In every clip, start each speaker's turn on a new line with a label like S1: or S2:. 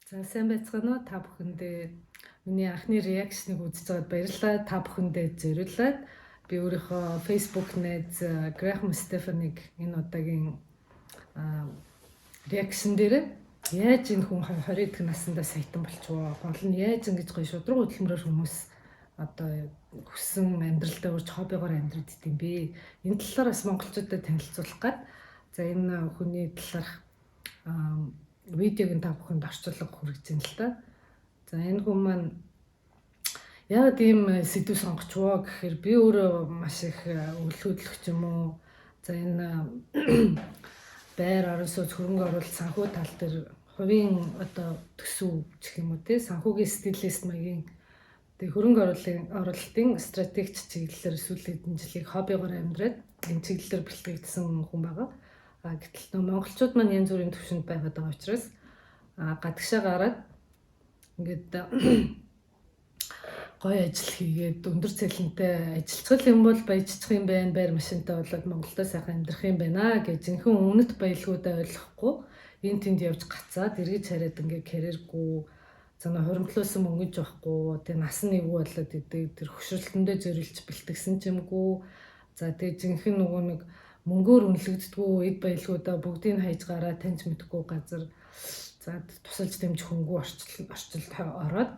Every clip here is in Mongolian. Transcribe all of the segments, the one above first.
S1: За сайн байцгаана уу та бүхэндээ миний анхны реакшныг үзэж байгаад баярлалаа. Та бүхэндээ зориулаад би өөрийнхөө Facebook найз Graham Stephan-ыг энэ удаагийн реакшн дээр яаж энэ хүн 20 дэх наснда саятан болчихвоо. Гол нь яаж ингэж гоё шудраг хөдөлмөрөөр хүмүүс одоо хүссэн амьдралдаа урьж хоббигоор амьдраад идэм бэ. Энэ талаар бас монголчуудад танилцуулах гээд за энэ хүний талаарх видеог та бүхэнд орчуулга хүргэж байна л та. За энэ хүн маань яагаад ийм сэдв сонгочвоо гэхээр би өөрөө маш их үйл хөдлөгч юм уу. За энэ байр орон сууц хөрөнгө оруулалт санхүү тал дээр хувийн одоо төсөв гэх юм уу те санхүүгийн стилист маягийн тэг хөрөнгө оруулалтын стратегч чиглэлээр сүүлийн хэдэн жилийн хоббигоор амьдраад энэ чиглэлээр бэлтгэгдсэн хүн байгаа. Гэтэл монголчууд маань янз бүрийн төвшөнд байгаад байгаа учраас гадагшаа гараад ингээд гоё ажил хийгээд өндөр цалинтай ажилтгал юм бол баяжчих юм байна, байр машинтай болоод Монголдо сайхан амьдрах юм байна гэж жинхэнэ үнэт баялгуудаа ойлгохгүй энэ тэнд явж гацаад эргэж хараад ингээд карьергүй цана хуримтлуулсан мөнгөж байхгүй тэг насан нэггүй болоод идэг тэр хөшрөлтөндөө зориулж бэлтгэсэн ч юмгүй. За тэг жинхэнэ нөгөө нэг мөнгөөр үнэлэгддэггүй эд баялгуудаа бүгдийг хайж гараа таньж мэдхгүй газар за тусалж дэмжих хөнгөө орчилд ороод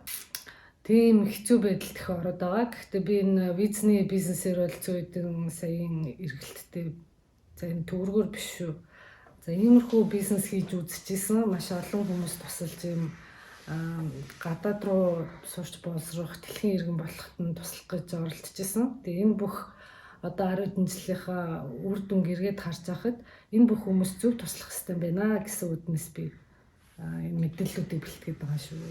S1: тийм хэцүү байдалд их ороод байгаа. Гэхдээ би энэ визний бизнесээр бол зүйдэн саяын эргэлттэй за энэ төгрөгөөр биш шүү. За иймэрхүү бизнес хийж үзчихсэн маш олон хүмүүс тусалж юм гадаад руу сурч боловсрох дэлхийн иргэн болоход нь туслах гэж оролдчихсэн. Тэгээ энэ бүх одоо 10 хэдэн жилийнхаа үр дүнг эргээд харж байхад энэ бүх хүмүүс зөв туслах хэрэгтэй байна гэсэн үднэс би энэ мэдээллүүдийг бэлтгээд байгаа шүү.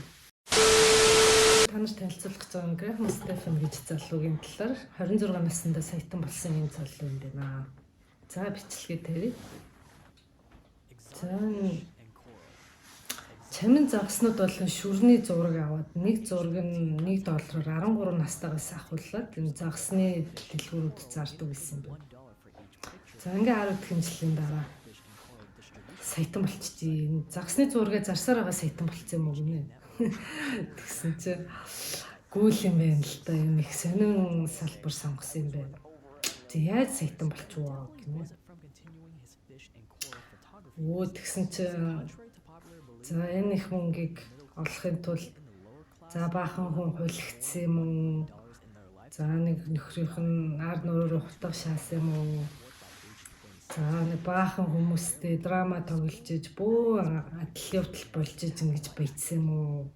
S1: Та нарт танилцуулах гэж байгаа Graham Stephan гэж залуугийн талаар 26 наснда саятан болсон юм залуу юм байна. За бичлэгээ тавья. За чамин загснууд болон шүрний зураг аваад нэг зураг нь $1 13 настайгаас ахуулаад энэ загсны дэлгүүрүүд зардаг гэсэн байна. За ингээ 10 дахин жилийн дараа саятан болчихжээ. Загсны зургийг зарсаар байгаа саятан болцсон юм уу гинэ. Тэгсэн чи гүйл юм байна л да. Юм их сонин салбар сонгосон юм байна. Тэг яаж саятан болчихвоо гинэ. Тэгсэн чи за энэ их мөнгийг олохын тулд за баахан хүн хулигдсан юм уу? За нэг нөхрийнх нь ард нуруу хутга шаасан юм уу? За нэг баахан хүмүүстэй драма тоглож иж бөө адал явдал болж иж ингэж баяжсан юм уу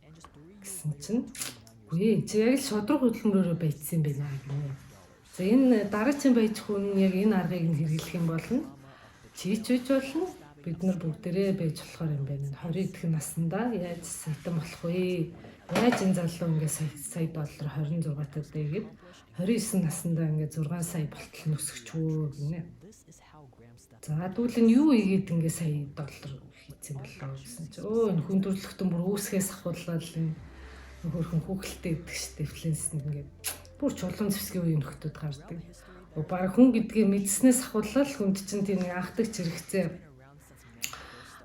S1: гэсэн чинь үгүй чи яг л шудраг хөдөлмөрөөрөө баяжсан юм байна гэнэ. За энэ дараагийн баяжих хүн яг энэ аргыг нь хэрэглэх юм бол чийч болно. Бид нар бүгдээрээ байж болохоор юм байна. 20 дэх наснда яаж саятан болох вэ? Яаж энэ залуу ингээ сая $26 таад байгээд 29 наснда ингээ 6 сая болтол нөсгчвөө гинэ. За тэгвэл энэ юу игээд ингээ сая $1 хийцэн болоо гэсэн чи энэ хүн төрөлхтөн бүр үүсгээс ахуулаад энэ хөрхөн хүүхэлтэй идэх штэ флэнс ингээ бүр чулуун зэвсгийн үеийн нөхдүүд гардаг. Бараг хүн гэдгийг мэдснээс ахуулаад хүнд чинь тийм анхдагч хэрэгцээ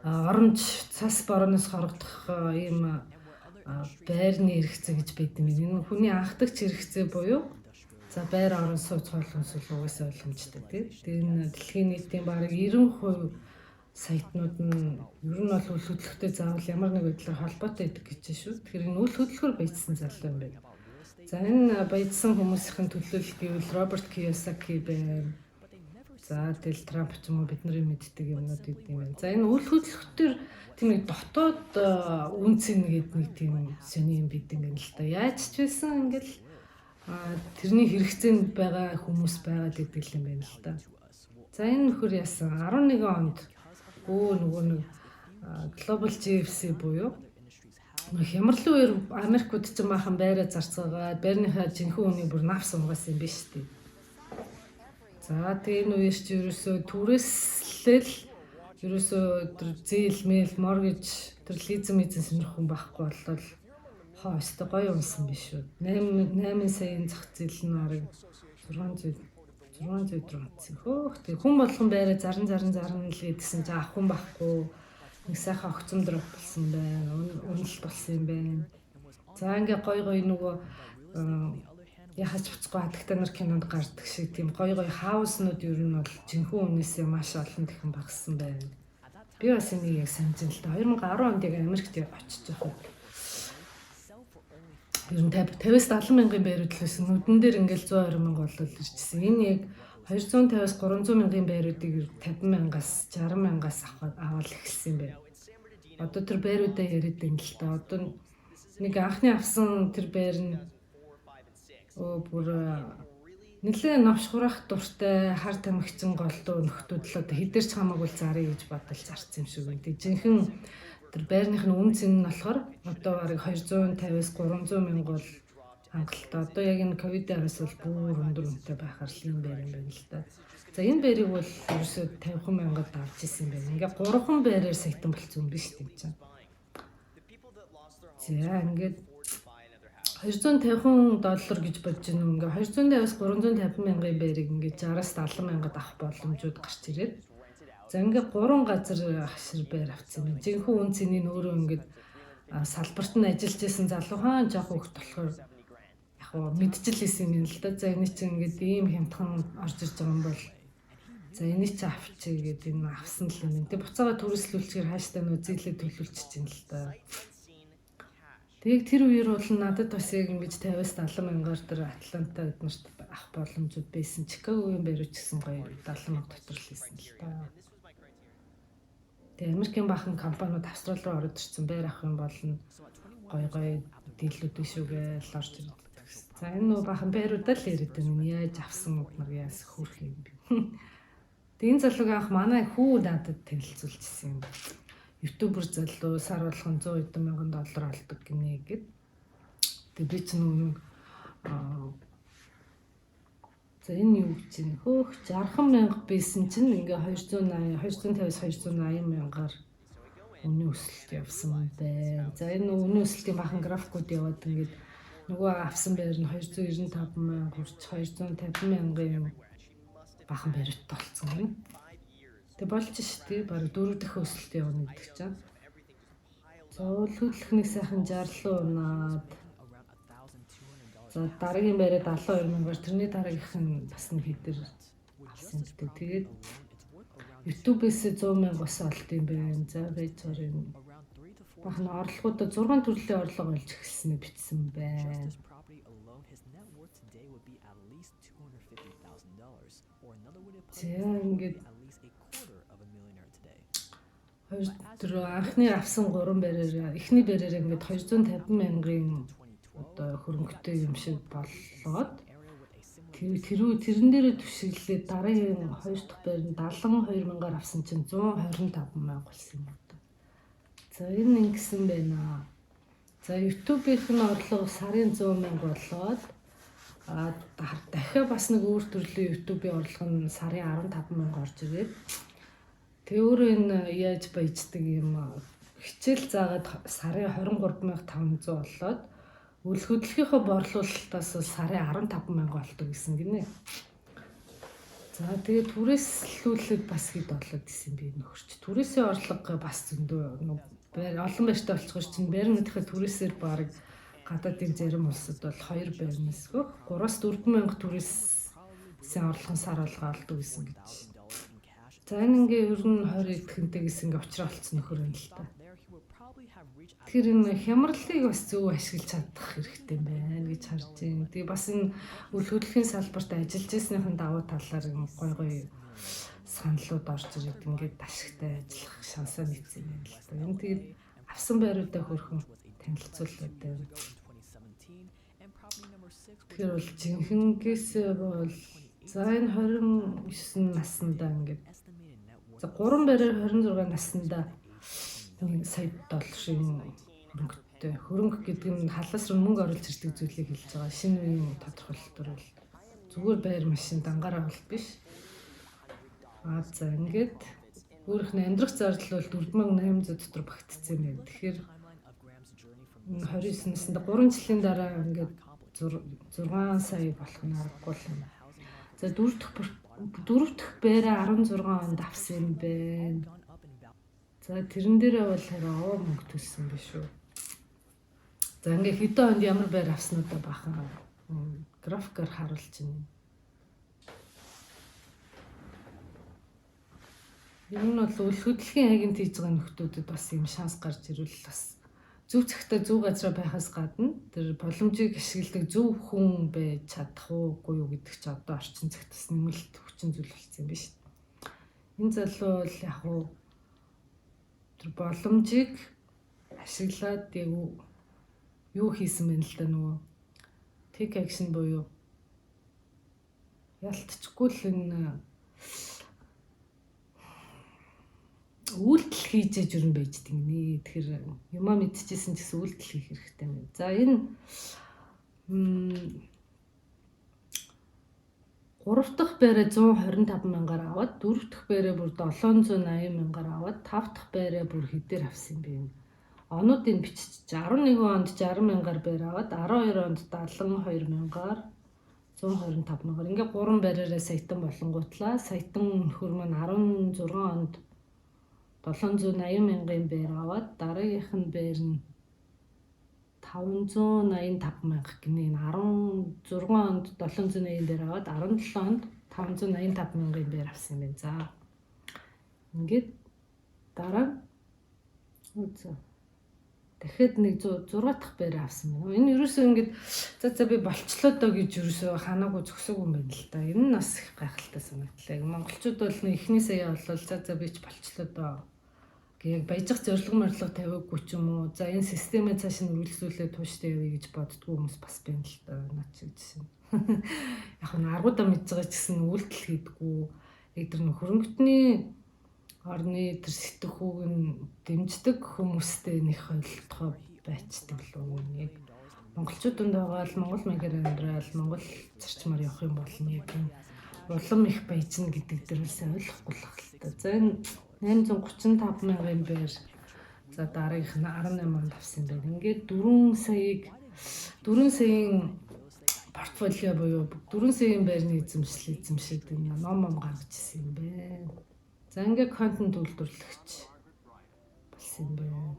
S1: оромж цас борооноос хорогдох ийм байрны хэрэгцээ гэж байдаг юм. Энэ хүний анхдагч хэрэгцээ буюу за байр орон сууц холбоос угаасаа ойлгомжтой тийм. Энэ дэлхийн нийтийн бараг 90% сайтнууд нь ер нь бол үйл хөдлөлтөй заавал ямар нэг байдлаар холбоотой байдаг гэж шүү. Тэгэхээр энэ үйл хөдлөлөөр баяжсан залуу юм байна. За энэ баяжсан хүмүүсийн төлөөлөл гэвэл Роберт Кийосаки байна. За тэгэл Трамп ч юм уу бидний мэддэг юмнууд гэдэг юм байна. За энэ үйл хөдлөлтөөр тийм нэг дотоод үнцэн гэдэг нэг тийм сони юм бид юм л да. Яаж ч байсан ингээл тэрний хэрэгцээнд байгаа хүмүүс байгаад идэг юм байна л да. За энэ нөхөр яасан 11 онд нөгөө нэг Global GFC буюу хямралын үеэр Америкууд ч бахан байраа зарцгаагаад байрныхаа жинхэнэ үнийг бүр навс угаасан юм биш үү? За тэгээ энэ үеэр чи ерөөсөө түрээслэл ерөөсөө тэр зээл мэйл моргэж тэр лизм сонирхон байхгүй болол хоостой гоё унсан биш үү? 8 саяын зах зээл нь арыг 600 төгрөг атсан. Хөөх тэг хүн болгон байраа зарн л гэдгсэн чи ах хүн байхгүй нэг сайхан огцомдрог болсон байна. Үнэл болсон юм байна. За ингээ гой нөгөө яхаж буцахгүй хатагтай нар кинонд гардаг шиг тийм гой хауснууд ер нь бол жинхэнэ үнээсээ маш олон дахин багассан байна. Би бас энийг яг санаж байна л да. 2010 онд яг Америкт очиж байхад ер нь 50-70 мянган байрууд л байсан. Нүдэн дээр ингээл 120 мянга болол ирчихсэн. Энэ яг 250-аас 300 мянган байруудыг 50 мянгаас 60 мянгаас аваад эхэлсэн юм байна. Одоо тэр байруудаа яриад байна л да. Одоо нэг анхны авсан тэр байр нь бүр нэлээд новш хурах дуртай хар тамхицэн голдуу нөхдүүд л одоо хэдэрч хамаагүй зарыг гэж бодож зарсан юм шиг байна. Тэг жинхэнэ тэр байрных нь үн цэн нь болохоор одоо барыг 250-аас 300 мянга бол хангалттай. Одоо яг энэ ковидоос бол бүр өндөр үнэтэй байхаар л юм байр юм байна л да. За энэ байрыг бол ерөөсөө 50 мянгад авч ирсэн юм байна. Ингээ 3 байраар сайтан болцсон юм биш тийм чинь. За ингээд $250 гэж бодож байна. Ингээ 250-аас 350 мянган байрыг ингээ 60-аас 70 мянгад авах боломжууд гарч ирээд. За ингээ 3 газар хашир байр авсан юм. Жинхэнэ үн цэнийг өөрөө ингээ салбарт нь ажиллаж исэн залуухан жоох хөвгт болохоор яг мэдчихлээсэн юм л да. За энэ чинь ингээ ийм хямдхан орж ирж байгаа юм бол за энийг чи авчиг гэдэг энэ авсан л юм. Тэг буцаага төрөслүүлчихээр хааштай нөө зээлээ төлөвлөж чинь л да. Тэг тэр үеэр бол надад бас яг ингэж 50-аас 70 мянгаар тэр Атланта эднэрт авах боломжууд байсан. Чикагогийн байрууд ч гэсэн гоё 70 мянга дотор л байсан л да. Тэг Америкийн баахан компаниуд Австрали руу ороод ирсэн байр авах юм бол гоё дийлүүд биш үгээл орж ирдэг. За энэ нөө баахан байруудаа л яриад байна. Яаж авсан нар яас хөрх юм бэ? Тэг энэ залууг анх манай хүү надад танилцуулчихсан юм. Ютубер залуу сар болгон $100 мянган олдог гинэ гэд. Тэг би ч нэг за энэ юу гэж юм хөөх 60 мянга байсан чинь ингээ 250-аас 280 мянгаар үнийн өсөлт явсан байна. За энэ үнийн өсөлтийн бахан графикууд яваад ингээд нөгөө авсан байр нь 295 мянга хүрч 250 мянган юм бахан байрт болцсон юм. Тэг болж штий баг 4 дахь өсөлт явна гэдэг чинь. За хөдөлгөөний сайхан жарлуу унаад. За дараагийн байраа 72 мянгаар тэрний дараагийнх нь бас нэг хэдэр авсан гэдэг. Тэгээд YouTube-ээс 100 мянга бас олд юм байна. За байж юм. Бахан орлогуудаа 6 төрлийн орлого олж эхэлснээр бичсэн байна. За ингээд тэр анхны авсан 3 байраар эхний байраар ингээд 250 мянган одоо хөрөнгөтэй юм шиг боллоод тэрэн дээрээ түшиглээд дараагийн 2 дахь байр нь 72 мянгаар авсан чинь 125 мянга болсон юм одоо. За энэ ингэсэн байна. За YouTube-ийнх нь орлого сарын 100 мянга болоод дахиад бас нэг өөр төрлийн YouTube-ийн орлого нь сарын 15 мянга орж ирээд тэг өөрөө энэ яаж баяждаг юм хичээл заагаад сарын 23,500 болоод үйл хөдлөлтийнхөө борлуулалтаас сарын 15 мянга болдог гэсэн гинэ. За тэгээд түрээслүүлээд бас хэд болоод исэн би нөхөрч. Түрээсийн орлого бас зөндөө олон байртай болчихгоо чинь байрныхаа түрээсээр баг гадаадын зарим улсад бол 2 байрнаас гөх 3-4 мянга түрээсийн орлогын сар олгоо олдог гэсэн гэж. За энэ ингээ ер нь 20 эдхэнтэйгээс ингээ уучраа болцсон нөхөр юм л та. Тэгэхээр энэ хямралыг бас зөв ашиглаж чадах хэрэгтэй байна гэж харж байна. Тэгээ бас энэ үйл хөдлөлийн салбарт ажиллаж байсныхын давуу талаар гой саналууд орж ирээд ингээд ашигтай ажиллах шансаа мэдсэн юм л та. Энэ тэгээд авсан байруудаа хөрхөн танилцуулаад байна. Тэгэхээр бол жинхэнэс бол за энэ 29 наснда ингээд за 3 байраар 26 наснда $1 сая хөрөнгөтэй. Хөрөнгө гэдэг нь халаас руу мөнгө оруулж ирдэг зүйлийг хэлж байгаа. Шинэ үеийн тодорхойлолтоор бол зүгээр байр машин дангаараа бол биш. За ингээд өөрийнхөө амьдрах зардал бол 4800 дотор багтцсан юм. Тэгэхээр 29 наснда 3 жилийн дараа ингээд 6 сая болох нь аргагүй юм. За 4 дахь байраа 16 онд авсан юм байна. За тэрэн дээрээ бол хараа мөнгө төлсөн биш үү. За ингээ хэдэн онд ямар байр авснуудаа бахан графикаар харуулж байна. Ер нь бол үл хөдлөлийн агент хийж байгаа нөхдүүдэд бас юм шанс гарч ирвэл бас зөв цагтаа зөв газараа байхаас гадна тэр боломжийг ашигладаг зөв хүн байж чадах уугүй юу гэдэг чи одоо орчин цагт бас нэмэлт хүчин зүйл болсон юм биш. Энэ залуу бол яг уу тэр боломжийг ашиглаад яг юу хийсэн бэ л да нөгөө take action буюу ялтчгүй л энэ үйлдэл хийж яж өрн байж дигнэ. Тэгэхээр юмаа мэдчихсэн ч гэсэн үйлдэл хийх хэрэгтэй юм. За энэ 3 дахь байраа 125 мянгаар аваад 4 дахь байраа бүр 780 мянгаар аваад 5 дахь байраа бүр хэдээр авсан юм бэ? Онуудыг бичиж 11 онд 60 мянгаар байр аваад 12 онд 72 мянгаар 125 мянгаар ингээ 3 байраараа саятан болонгуутлаа саятан нөхөр маань 16 онд 780 мянган байр аваад дараагийнх нь байр нь 585 мянга гинэ. 16 онд 780 байр аваад 17 онд 585 мянган байр авсан юм байна. За ингээд дараа дахиад нэг 6 дахь байр авсан байна. Энэ ерөөсөө ингээд за би болчлоо доо гэж ерөөсөө ханаагүй зөксөг юм байна л да. Энэ нь бас их гайхалтай санагдлаа. Монголчууд бол нэг эхний сая болвол за би ч болчлоо доо яг баяжих зорилго тавиаггүй ч юм уу. За энэ системээ цааш нь үргэлжлүүлээд тууштай явъя гэж боддгоо хүмүүс бас байна л да. Наад шиг жишээ. Яг нь аргуудаа мэдж байгаа ч гэсэн үйлдэл хийдэггүй. Яг тэр хөрөнгөтний орны тэр сэтгхүүг нь дэмждэг хүмүүстэй нэг ойлголтгоо байцдаг л уу. Яг монголчуудад байгаа л Монгол маягаар амьдрал, Монгол зарчмаар явах юм бол яг улам их баяжна гэдэг дээрээс ойлгохгүй л байна. За энэ 835 мянган байр. За дараагийнх нь 18 онд авсан байна. Ингээд 4 саяын портфолио буюу 4 саяын байрны эзэмшдэг юм ном гаргаж ирсэн юм байна. За ингээд контент үйлдвэрлэгч болсон юм байна.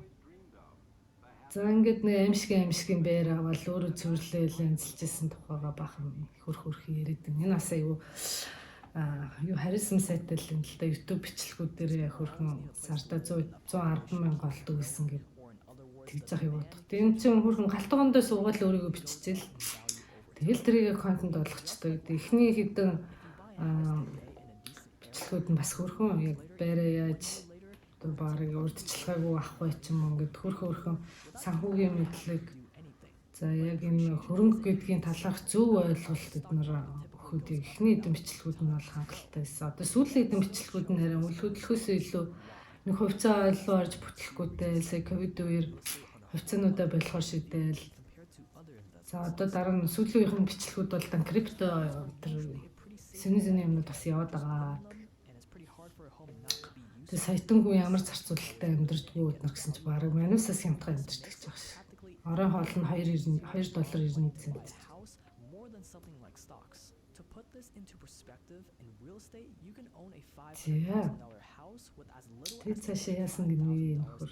S1: За ингээд нэг аимшигын байр аваад өөрөө цэвэрлээл янзлжсэн тухайга бахан хөрх яриад байна. Энэ бас аюу юу харьсан сайтай л юм л да. YouTube бичлэгүүд дээр хөрхөн сарда 110 мянга олдог гэсэн гэж тэгж явах юм бодох. Тийм чинь хөрхөн галтгоондоо суугаад л өөрийгөө биччихэл. Тэгэл тэрийг контент болгочтой. Эхний хэдэн бичлэгүүд нь бас хөрхөн яг байраа яаж одоо барыг урдчилгаагүй авахгүй ч юм уу ингээд хөрхөн санхүүгийн мэдлэг. За яг энэ хөрөнгө гэдгийн талаарх зөв ойлголт эднэр эхний эдэн бичлэгүүд нь бол хангалттай байсан. Одоо сүүлийн эдэн бичлэгүүд нь харин үл хөдлөхөөсөө илүү нэг хувьцаа ойлгоо орж бүтлэхгүйтэй сая ковид үеэр хувьцаануудаа болохоор шидээл. За одоо дараа нь сүүлийн бичлэгүүд бол дан крипто тэр сэний юмнууд бас яваад байгаа. Тэгээ саятангүй ямар зарцуулалттай амьдэрдгүү өднөр гэсэн чи бараг манусаас хямдхан амьдэрдэг ч байгаа ш. Орой хоол нь $2.90. Тэгээд цаашаа яасан гинэ нөхөр.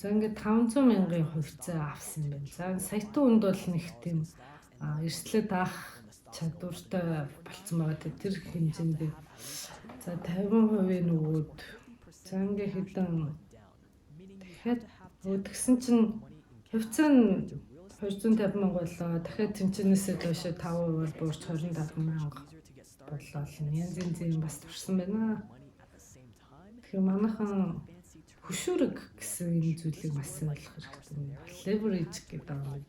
S1: За ингээд 500 мянган хувьцаа авсан юм байна. За саятан үнд бол нэг тийм эрсдлээ даах чадвартай болцсон байгаа. Тэр хэмжээнд за 50% нөгөөд за ингээд хэдэн дахиад тэгсэн чинь хувьцаа нь 250 мянга болоо. Дахиад тэнцэнээсээ доошоо 5% бол буурч 25 мянга болоо. Янз янзын бас турсан байна. Тэгэхээр манайхан хөшүүрэг гэсэн юм зүйлийг бас ойлгох хэрэгтэй. Leverage гэдэг юм.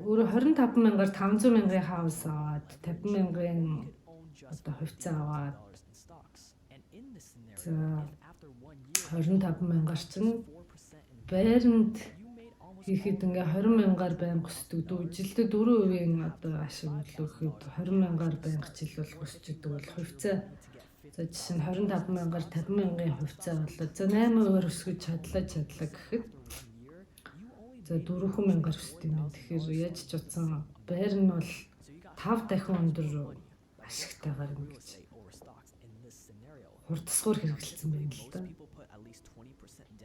S1: Өөрө 25 мянгаар 500 мянган хаус аваад 50 мянган одоо хувьцаа аваад за 25 мянгаар чинь байранд хийхэд ингээ 20 мянгаар байнга өсдөг. Жилдээ 4% одоо ашиг нөлөөхөд 20 мянгаар байнга жил бол өсчдөг бол хувьцаа за жишээ нь 25 мянгаар 50 мянган хувьцаа болоо. За 8%-аар өсгөж чадлаа гэхэд за 4 мянгаар өсдөг юм. Тэгэхээр яаж ч утсан байр нь бол 5 дахин өндөр ашигтайгаар юм гэж. хурдсгуур хэрэгжилсэн байна л да.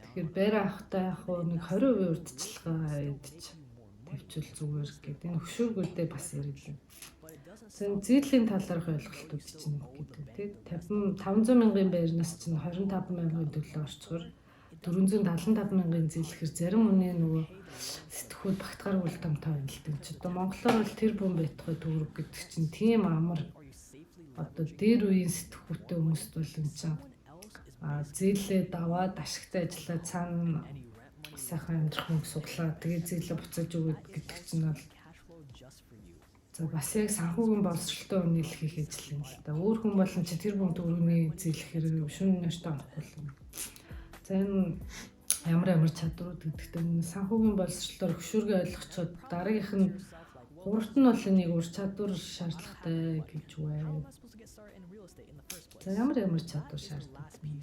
S1: Тэгэхээр бээр авахтай яг нэг 20% урдчилгаа идэж тавьчвал зүгээр гэдэг. Энэ хөшөөргүүдээ бас ярилээ. Зэн зээлийн талаарх ойлголтууд чинь гэдэг тийм 500 мянган байрнаас чинь 25 мянган төлөө орчхоор 475 мянган зээлэхэр зарим үнэ нөгөө сэтгхүүд багтгаар үл тамтай байна л дээ. Одоо монголоор бол тэр бүм байтугай төгрөг гэдэг чинь тийм амар одоо дээр үеийн сэтгхүүтэй хүмүүст бол энэ чинь зээлээ даваад ашигтай ажиллаад цаана сайхан амьдрах мөнгө суглаа. Тэгээ зээлээ буцааж өгöd гэдэг чинь бол бас яг санхүүгийн боловсролтой үнэл хийх ажил юм л да. Өөр хүн болон чи тэр бүм төгрөгийн зээлэхээр шүн нөштэй авахгүй юм. За энэ ямар чадварууд гэдэгтэй санхүүгийн боловсролоор хөшөөргөө ойлгочоод дараагийнх нь гуравт нь бол энийг ур чадвар шаардлагатай гэж үгүй. За ямар чадвар шаардлагатай юм.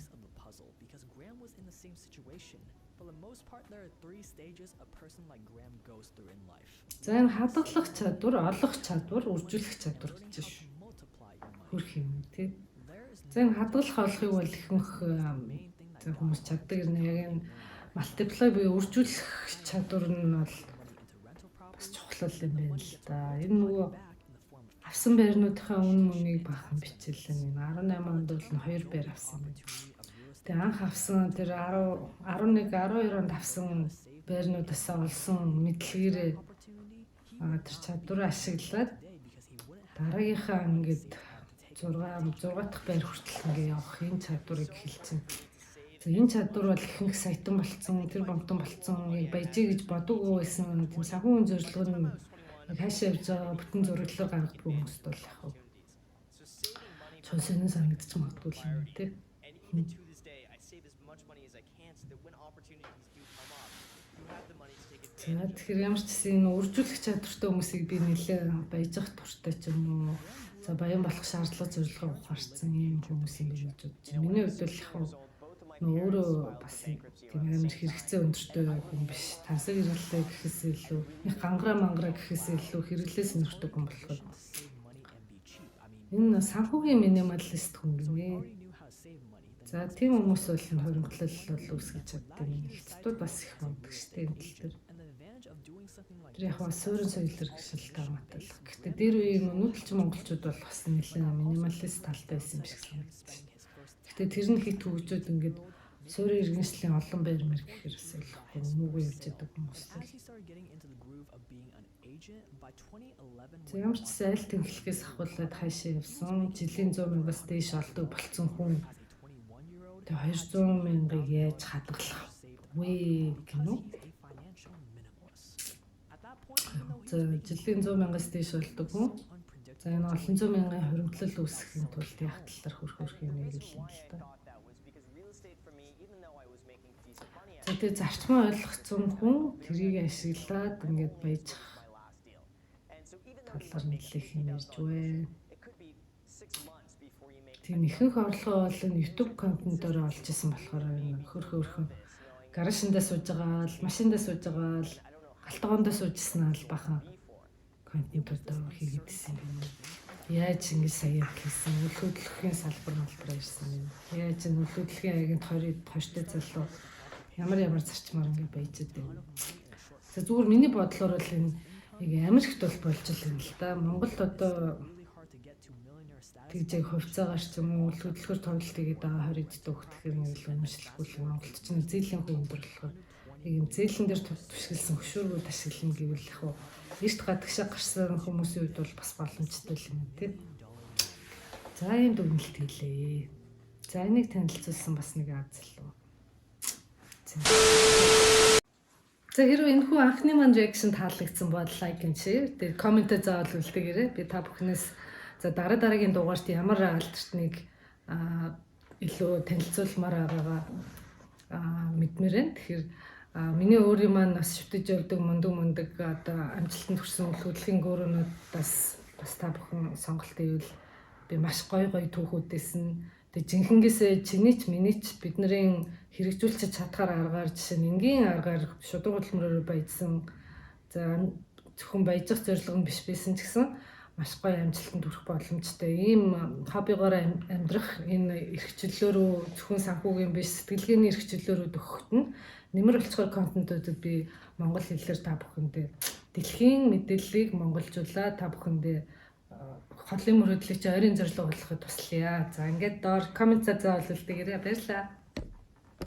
S1: За энэ хадгалах чадвар, олох чадвар, үржүүлэх чадвар гэж шүү. Хөрх юм тий. За энэ хадгалах олохыг бол ихэнх хүмүүс чаддаг юм. Яг энэ multiply буюу үржүүлэх чадвар нь бол бас чухал юм байна л да. Энэ нөгөө авсан байрнуудынхаа үн мөнийг бахан бичээлээ. 18 онд бол 2 байр авсан байна. Тэгээ анх авсан тэр 11 12 онд авсан байрнуудаас олсон мэдлэгээрээ тэр чадвараа ашиглаад дараагийнхаа ингээд 6 дахь байр хүртэл ингээд явах энэ чадварыг хэлсэн. За энэ чадвар бол ихэнх саятан болцсон, тэр бомтон болцсон баяжээ гэж бодоггүй байсан тийм санхүүгийн зорилго нь хаашаа явж байгаа бүтэн зураглалаар гаргадаг хүмүүст бол яг хав чон сонин санагдчих магадгүй юм тийм. Тэгэхээр ямар ч гэсэн энэ үржүүлэх чадвартай хүмүүсийг би нэлээд баяжих туртай ч юм уу. За баян болох шаардлага зорилгоо ухаарсан юм хүмүүс юм гэж бодож байна. Миний хувьд бол яг өөрөө бас тийм амар хэрэгцээ өндөртэй хүн биш. Тансаг ирэлтэй гэхээс илүү их гангараа гэхээс илүү хэрэглээ сонирхдаг хүн болохоор. Энэ санхүүгийн минималист хүн гинэ. За тийм хүмүүс бол хоригдлол бол үүсгэж чаддаг. Хятадууд бас их мундаг штеп энэ тал дээр. Тэр яг бас суурин соёлоор гişэлтэй хамаатай. Гэхдээ дээр үеийн нүүдэлчин монголчууд бол бас нэлээд минималист талтай байсан юм шиг санагдаж байна. Гэхдээ тэр нь хит хөгжөөд ингээд суурин иргэншлийн олон байр мэр гэхээр бас ойлгохгүй нүгөө явж байгаа хүмүүс л. За ямар ч сайл тэнхлэхээс ахуулаад хаашаа явсан жилийн 100 мянгаас дээш олдог болцсон хүн тэгээ 200 мянгыг яаж хадгалах вэ гэнэ? За жилийн 100 мянгаас дээш болдог хүн. За энэ олон зуун мянган хоригдлол үүсгэхийн тулд яг талаар хөрх юм яг л юм л та. За тэгээ зарчмаа ойлгоцсон хүн тэрийг ашиглаад ингээд баяжих талаар нэлээх юм ярьж байна. Тийм ихэнх орлогоо бол YouTube контентоор олж исэн болохоор хөрхөн гаражиндаа сууж байгаа л машиндаа сууж байгаа л галтгоондоо суужснаа л бахан контентуудаа хийгээд исэн юм. Яаж ингэ сая хийсэн үл хөдлөхийн салбар ирсэн юм. Яаж үл хөдлөхийн агент хойштой залуу ямар зарчмаар ингэ баяждаг юм. За зүгээр миний бодлоор бол энэ Америкт бол болж л юм л да. Монголд одоо тэгж яг хувьцаагаар ч юм уу үл хөдлөхөр товлолт хийгээд байгаа 20 эдтэй хөхтөхөр нэг л өмчлөхгүй л Монголд ч зээлийн хүн өндөрлөхөөр ийм зээлэн дээр түшгэлсэн хөшөөргүүд ашиглана гэвэл яг эрт гадагшаа гарсан хүмүүсийн үед бол бас боломжтой юм тийм. За энэ дүгнэлт хэлээ. За энийг танилцуулсан бас нэг аз л уу. За хэрвээ энэ хүн анхны маань reaction таалагдсан бол лайк and share тэгээд комментээ заавал үлдээгээрэй. Би та бүхнээс за дараагийн дугаарт ямар алдаршныг илүү танилцуулмаар байгаагаа мэдмээр байна. Тэгэхээр миний өөрийн маань бас шүтэж явдаг мундаг одоо амжилтанд хүрсэн үйл хөдлөлийн гөрөнүүдээс бас та бүхэн сонголт хийвэл би маш гоё түүхүүдээс нь тэг жинхэнгээсээ чиний ч миний ч бидний хэрэгжүүлж чадхаар аргаар жишээ нь энгийн аргаар шудраг хөдөлмөрөөр баяжсан за зөвхөн баяжих зорилго нь биш байсан ч гэсэн маш гоё амжилтанд хүрэх боломжтой. Ийм хоббигоор амьдрах энэ эрх чөлөө рүү зөвхөн санхүүгийн биш сэтгэлгээний эрх чөлөөрүүд өгөхөд нь нэмэр болцгой контентуудад би монгол хэлээр та бүхэндээ дэлхийн мэдээллийг монголжуулаад та бүхэндээ холын мөрөөдлийг чи ойрын зорилго болгоход туслая. За ингээд доор коммент заа олуултгаарай. Баярлалаа.